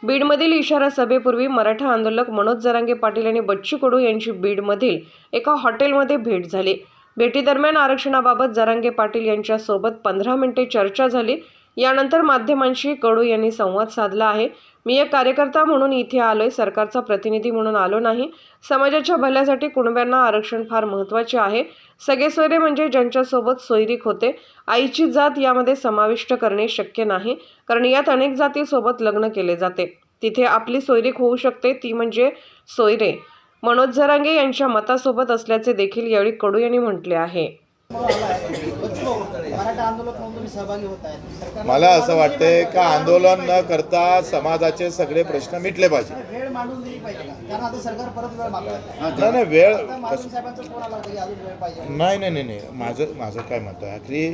बीडमधील इशारा सभेपूर्वी मराठा आंदोलक मनोज जरांगे पाटील आणि बच्चू कडू यांची बीडमधील एका हॉटेलमध्ये भेट झाली। भेटीदरम्यान आरक्षणाबाबत जरांगे पाटील यांच्यासोबत 15 मिनिटे चर्चा झाली। यानंतर माध्यमांशी कडू यांनी संवाद साधला आहे। मी एक कार्यकर्ता म्हणून इथे आलोय, सरकारचा प्रतिनिधी म्हणून आलो नाही। समाजाच्या भल्यासाठी कुणब्यांना आरक्षण फार महत्त्वाचे आहे। सगळे सोयरे म्हणजे ज्यांच्यासोबत सोयरीक होते, आईची जात यामध्ये समाविष्ट करणे शक्य नाही, कारण यात अनेक जातीसोबत लग्न केले जाते। तिथे आपली सोयरीक होऊ शकते, ती म्हणजे सोयरे। मनोज जरांगे यांच्या मतासोबत असल्याचे देखील यावेळी कडू यांनी म्हटले आहे। मला असं वाटतंय का आंदोलन न करता समाजाचे सगळे प्रश्न मिटले पाहिजे। नाही वेळ नाही माझं काय मत आहे, आखरी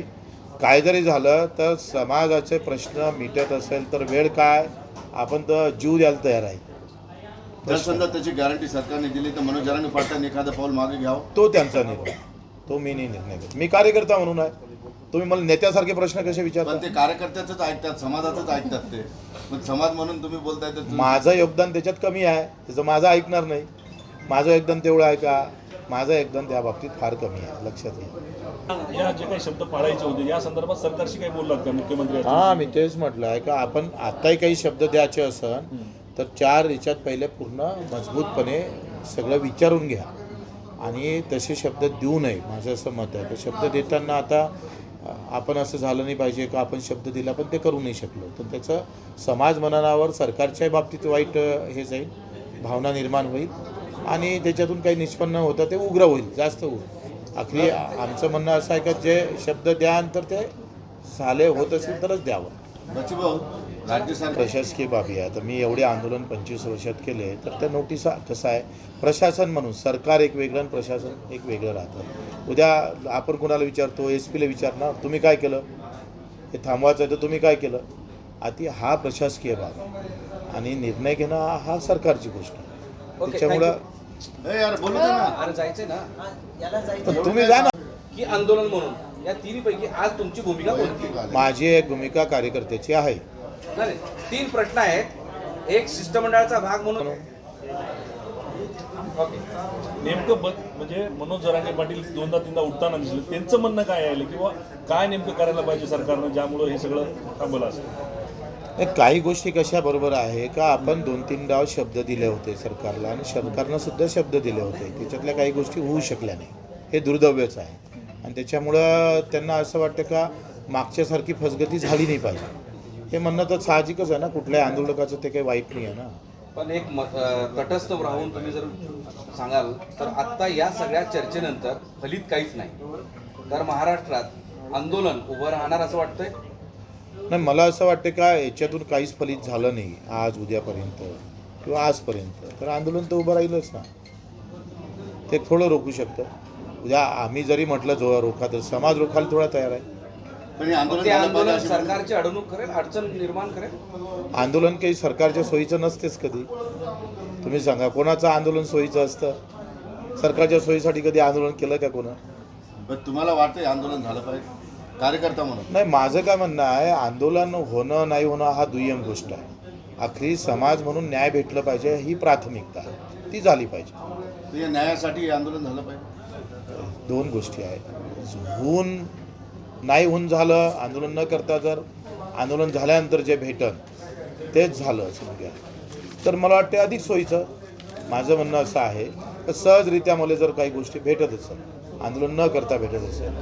काय जरी झालं तर समाजाचे प्रश्न मिटत असेल तर वेळ काय, आपण तर जीव द्यायला तयार आहे। जर समजा त्याची गॅरंटी सरकारने दिली तर मनोज जरांगे पाटलांनी एखादं पाऊल मागे घ्यावं, तो त्यांचा निर्णय, तो मी नाही निर्णय घेत। मी कार्यकर्ता म्हणून आहे, तुम्ही मला नेत्यासारखे प्रश्न कसे विचारता? पण ते कार्यकर्त्याचंच ऐकतात, समाजाचंच ऐकतात ते, पण समाज म्हणून तुम्ही बोलताय तर माझं योगदान त्याच्यात कमी आहे, त्याचं माझं ऐकणार नाही। माझं योगदान तेवढं आहे का? माझं योगदान त्या बाबतीत फार कमी आहे, लक्षात घ्या। या जे काही शब्द पाळायचे होते या संदर्भात सरकारशी काही बोललात का मुख्यमंत्री? हां, मी तेच म्हटलं आहे का आपण आत्ताही काही शब्द द्यायचे असन तर 4 याच्यात पहिले पूर्ण मजबूतपणे सगळं विचारून घ्या आणि तसे शब्द देऊ नये, माझं असं मत आहे। तर शब्द देताना आता आपण असं झालं नाही पाहिजे का आपण शब्द दिला पण ते करू नाही शकलो, तर त्याचं समाज मनावर सरकारच्या बाबतीत वाईट हे जाईल, भावना निर्माण होईल आणि त्याच्यातून काही निष्पन्न होतं ते उग्र होईल, जास्त होईल। आखरी आमचं म्हणणं असं आहे का जे शब्द द्यान तर ते साले होत असेल तरच द्यावं। बच्चूभाऊ, राज्य सरकार प्रशासकीय बाबी आहे। तर मी एवढे आंदोलन 25 वर्षात केले, तर त्या नोटिसा कसं आहे, प्रशासन म्हणून सरकार एक वेगळं आणि प्रशासन एक वेगळं राहतं। उद्या आपण कोणाला विचारतो, SP ला विचारणार तुम्ही काय केलं, हे थांबवायचं आहे तर तुम्ही काय केलं? आधी हा प्रशासकीय बाब आणि निर्णय घेणं हा सरकारची गोष्ट आहे। त्याच्यामुळं यार बोलू दे ना, अरे जायचंय ना, तुम्ही जा ना। की आंदोलन म्हणून या तिन्हीपैकी आज तुमची भूमिका कोणती? माझी एक भूमिका कार्यकर्त्याची आहे। नाही, 3 प्रश्न आहेत, एक शिष्टमंडळाचा भाग म्हणून। नेमकं म्हणजे मनोज जरांगे पाटील 2दा-3दा उठताना दिसले, त्यांचं म्हणणं काय आहे किंवा काय नेमकं करायला पाहिजे सरकारनं ज्यामुळं हे सगळं थांबलं असेल? काही गोष्टी कशा बरोबर आहे का आपण 2-3 डाव शब्द दिले होते सरकारला आणि सरकारनं सुद्धा शब्द दिले होते, त्याच्यातल्या काही गोष्टी होऊ शकल्या नाही, हे दुर्दैवच आहे। आणि त्याच्यामुळं त्यांना असं वाटतं का मागच्यासारखी फसगती झाली नाही पाहिजे, हे म्हणणं तर साहजिकच आहे ना, कुठल्याही आंदोलकाचं ते काही वाईट नाही आहे ना। पण एक तटस्थ राहून तुम्ही जर सांगाल तर आत्ता या सगळ्या चर्चेनंतर फलित काहीच नाही, तर महाराष्ट्रात आंदोलन उभं राहणार असं वाटतंय? नाही, मला असं वाटतं का याच्यातून काहीच फलित झालं नाही आज उद्यापर्यंत किंवा आजपर्यंत, तर आंदोलन तर उभं राहीलच ना। ते थोडं रोखू शकतं। उद्या आम्ही जरी म्हटलं जो रोखा तर समाज रोखायला थोडा तयार आहे। पण हे आंदोलन ते झालं आंदोलन पाहिजे अशी सरकारची अडवणूक करेल, अडचण निर्माण करेल? आंदोलन काही सरकारच्या सोयीचं नसतेच कधी, तुम्ही सांगा कोणाचं आंदोलन सोयीचं असतं? सरकारच्या सोयीसाठी कधी आंदोलन केलं का कोणा? पण तुम्हाला वाटतं हे आंदोलन झालं पाहिजे कार्यकर्ता म्हणून? नाही, माझं काय म्हणणं आहे, आंदोलन होणं नाही होणं हा दुय्यम गोष्ट आहे। आखरी समाज म्हणून न्याय भेटलं पाहिजे ही प्राथमिकता आहे, ती झाली पाहिजे। तर या न्यायासाठी हे आंदोलन झालं पाहिजे। 2 गोष्टी आहेत, होऊन नाही होऊन झालं, आंदोलन न करता जर आंदोलन झाल्यानंतर जे भेटन तेच झालं समजा तर मला वाटते अधिक सोयीचं। माझं म्हणणं असं आहे तर सहजरित्या मला जर काही गोष्टी भेटत असेल, आंदोलन न करता भेटत असेल,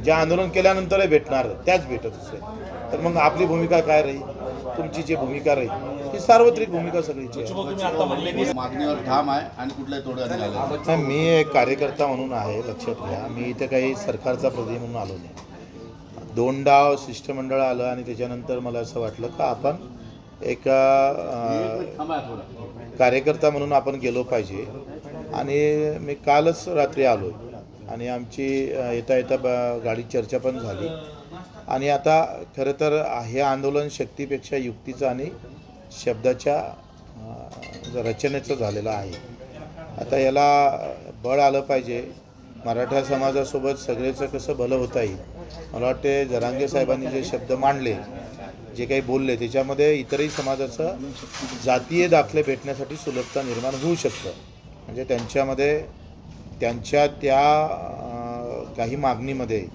ज्या आंदोलन केल्यानंतरही भेटणार त्याच भेटत असेल, तर मग आपली भूमिका काय राहील, तुमची जी भूमिका राहील ही सार्वत्रिक भूमिका सगळीची आहे। तुम्ही आता म्हणले की मागणीवर ठाम आहे आणि कुठल्याही तोडगा नाही आला। नाही, मी एक कार्यकर्ता म्हणून आहे, लक्षात घ्या। मी इथे काही सरकारचा प्रतिनिधी म्हणून आलो नाही। 2 डाव शिष्टमंडळ आलं आणि त्याच्यानंतर मला असं वाटलं का आपण एक कार्यकर्ता म्हणून आपण गेलो पाहिजे आणि मी कालच रात्री आलो आणि आमची येता येता गाडी चर्चा पण झाली आणि आता खरं तर हे आंदोलन शक्तीपेक्षा युक्तीचं आणि शब्दाच्या रचनेचं झालेलं आहे। आता याला बळ आलं पाहिजे, मराठा समाजासोबत सगळेचं कसं भलं होता येईल। मला वाटते जरांगे साहेबांनी जे शब्द मांडले, जे काही बोलले त्याच्यामध्ये इतरही समाजाचं जातीय दाखले भेटण्यासाठी सुलभता निर्माण होऊ शकतं. म्हणजे त्यांच्यामध्ये त्यांच्या त्या काही मागणीमध्ये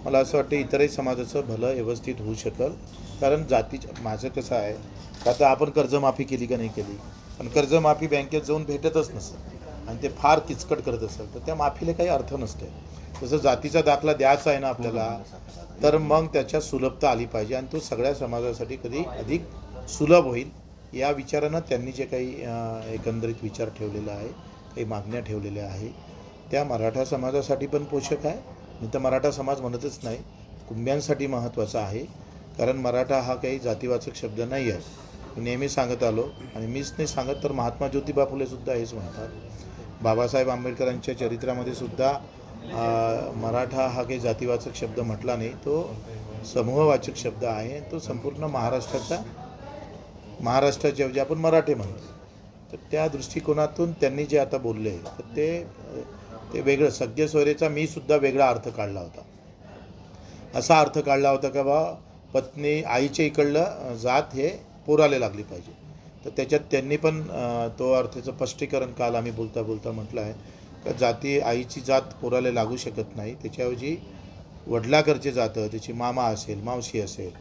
मला असं वाटतं इतरही समाजाचं भलं व्यवस्थित होऊ शकेल. कारण जातीच्या माझं कसं आहे का आता आपण कर्जमाफी केली का नाही केली, पण कर्जमाफी बँकेत जाऊन भेटतच नसेल आणि ते फार किचकट करत असेल तर त्या माफीला काही अर्थ नसते. तसं जातीचा दाखला द्यायचा आहे ना आपल्याला, तर मग त्याच्यात सुलभता आली पाहिजे आणि तो सगळ्या समाजासाठी कधी अधिक सुलभ होईल या विचारानं त्यांनी जे काही एकंदरीत विचार ठेवलेला आहे, काही मागण्या ठेवलेल्या आहे, त्या मराठा समाजासाठी पण पोषक आहे. मी तर मराठा समाज म्हणतच नाही, कुंब्यांसाठी महत्त्वाचा आहे. कारण मराठा हा काही जातीवाचक शब्द नाही आहे. मी नेहमी सांगत आलो आणि मीच नाही सांगत तर महात्मा ज्योतिबा फुलेसुद्धा हेच म्हणतात. बाबासाहेब आंबेडकरांच्या चरित्रामध्ये सुद्धा मराठा हा काही जातीवाचक शब्द म्हटला नाही, तो समूहवाचक शब्द आहे. तो संपूर्ण महाराष्ट्राचे जे आपण मराठे म्हणतो, तर त्या दृष्टिकोनातून त्यांनी जे आता बोलले तर ते वेगळं सगळे सोयरेचा मी सुद्धा वेगळा अर्थ काढला होता. असा अर्थ काढला होता का बा पत्नी आईच्या इकडलं जात हे पोराला लागली पाहिजे. तर त्याच्यात त्यांनी पण तो अर्थाचं स्पष्टीकरण काल आम्ही बोलता बोलता म्हटलं आहे का जाती आईची जात पोराला लागू शकत नाही. त्याच्याऐवजी वडिलाकडचे जातं त्याची मामा असेल मावशी असेल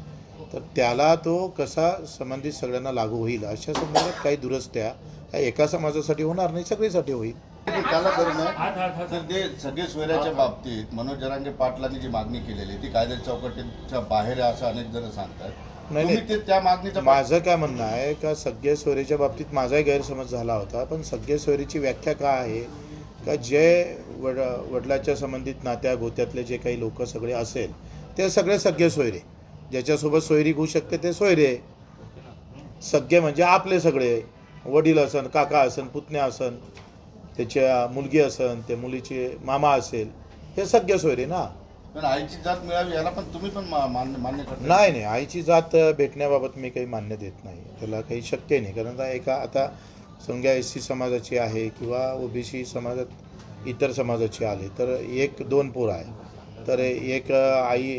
तर त्याला तो कसा संबंधित सगळ्यांना लागू होईल अशा संदर्भात काही दुरुस्त्या ह्या एका समाजासाठी होणार नाही, सगळीसाठी होईल. त्याला करू नये तर ते सगळे सोयऱ्याच्या बाबतीत मनोज जरांगे पाटलांनी जी मागणी केलेली ती कायद्याच्या चौकटीच्या बाहेर आहे असं अनेक जण सांगतात. नाही ते त्या मागणीचा माझं काय म्हणणं आहे का सगळे सोयरीच्या बाबतीत माझाही गैरसमज झाला होता. पण सगळे सोयरीची व्याख्या काय आहे का जे वडिलाच्या संबंधित नात्या गोत्यातले जे काही लोक सगळे असेल ते सगळे सोयरे, ज्याच्यासोबत सोयरी होऊ शकते ते सोयरे. सगळे म्हणजे आपले सगळे वडील असन, काका असन, पुतण्या असन, त्याच्या मुलगी असन, त्या मुलीचे मामा असेल, हे सगळे सोयरे ना. पण आईची जात मिळावी याला पण तुम्ही पण मान्य करता? नाही आईची जात भेटण्याबाबत मी काही मान्य देत नाही, त्याला काही शक्य नाही. कारण आता समजा SC समाजाची आहे किंवा OBC समाजात इतर समाजाची आले तर 1-2 पोरं आहे तर एक आई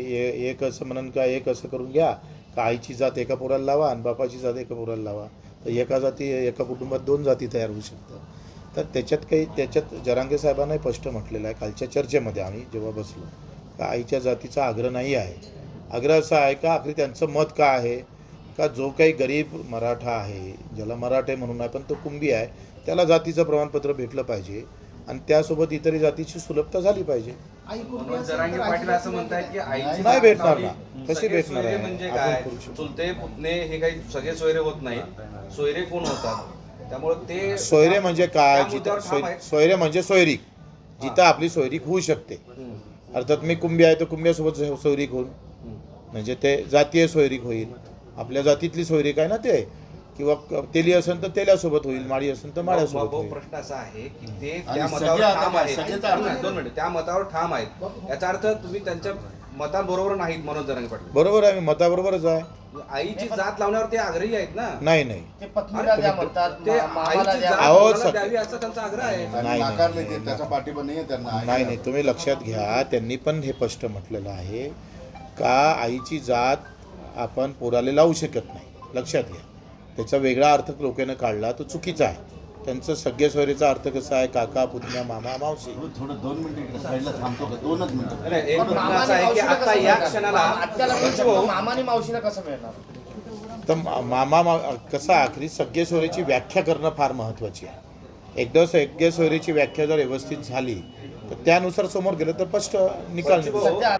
एक असं म्हणून का एक असं करून घ्या का आईची जात एका पोराला लावा आणि बापाची जात एका पोराला लावा, तर एका कुटुंबात 2 जाती तयार होऊ शकतात. तर त्याच्यात जरांगे साहेबांनाही स्पष्ट म्हटलेलं आहे कालच्या चर्चेमध्ये आम्ही जेव्हा बसलो का आईच्या जातीचा आग्रह नाही आहे. आग्रह असा आहे का आखरी त्यांचं मत काय आहे का जो काही गरीब मराठा आहे ज्याला मराठे म्हणून आहे पण तो कुंभी आहे त्याला जातीचं प्रमाणपत्र भेटलं पाहिजे आणि त्यासोबत इतरही जातीची सुलभता झाली पाहिजे. मनोज जरांगे पाटील असं म्हणतायत की आईची नाही भेटणार ना, कशी सगळे भेटणार सोयरे आहे? म्हणजे आपण काय, करू शकतो. चुलते पुतणे हे काही सगळे सोयरे होत नाहीत. सोयरे कोण होतात? त्यामुळे ते सोयरे म्हणजे काय, त्या मुद्द्यावर ठाम आहेत. सोयरे म्हणजे सोयरीक, जिथं आपली सोयरीक होऊ शकते. अर्थात मी कुंभी आहे तर कुंभ्यासोबत सोयरीक होईल म्हणजे ते जातीय सोयरीक होईल, आपल्या जातीतली सोयरीक आहे ना ते, किंवा तेली असेल तर तेल्यासोबत होईल, माळी असेल तर माळ्यासोबत होईल. प्रश्न असा आहे की ते आणि त्या सगळे मतावर आता ठाम काय, आहेत. सगळे तर आता- 2 मिनिटं त्या मतावर ठाम आहेत. याचा अर्थ तुम्ही त्यांच्या मतांबरोबर नाहीत मनोज जरांगे पाटील. बरोबर आहे, मी मताबरोबरच आहे. आईची जात लावण्यावर ते आग्रही आहेत ना. नाही ते आईची जात अहो, मुलाला सग- द्यावी असा त्यांचा आग्रह आहे. नाही, नाकारले ते नाही. त्याचा पाठिंबा नाही आहे त्यांना. नाही तुम्ही लक्षात घ्या, त्यांनी पण हे स्पष्ट म्हटलेलं आहे का आईची जात आपण पोराला लावू शकत नाही. लक्षात घ्या, त्याचा वेगळा अर्थ लोकांनी काढला तो चुकीचा आहे. त्यांचं सगळे सोयरीचा अर्थ कसा आहे काका पुतण्या मामा मावशी. थोडं 2 मिनिटं इकडे साईडला थांबतो का? 2च मिनिटं. नाही, एक प्रश्न असा आहे की आता या क्षणाला मामाने मावशीला कसं मिळणार? तर कसं आखरी सगळे सोयरीची व्याख्या करणं फार महत्त्वाची आहे. एकदा सगळे सोयरीची व्याख्या जर व्यवस्थित झाली तर त्यानुसार समोर गेलं तर स्पष्ट निकाल निघतो. सध्या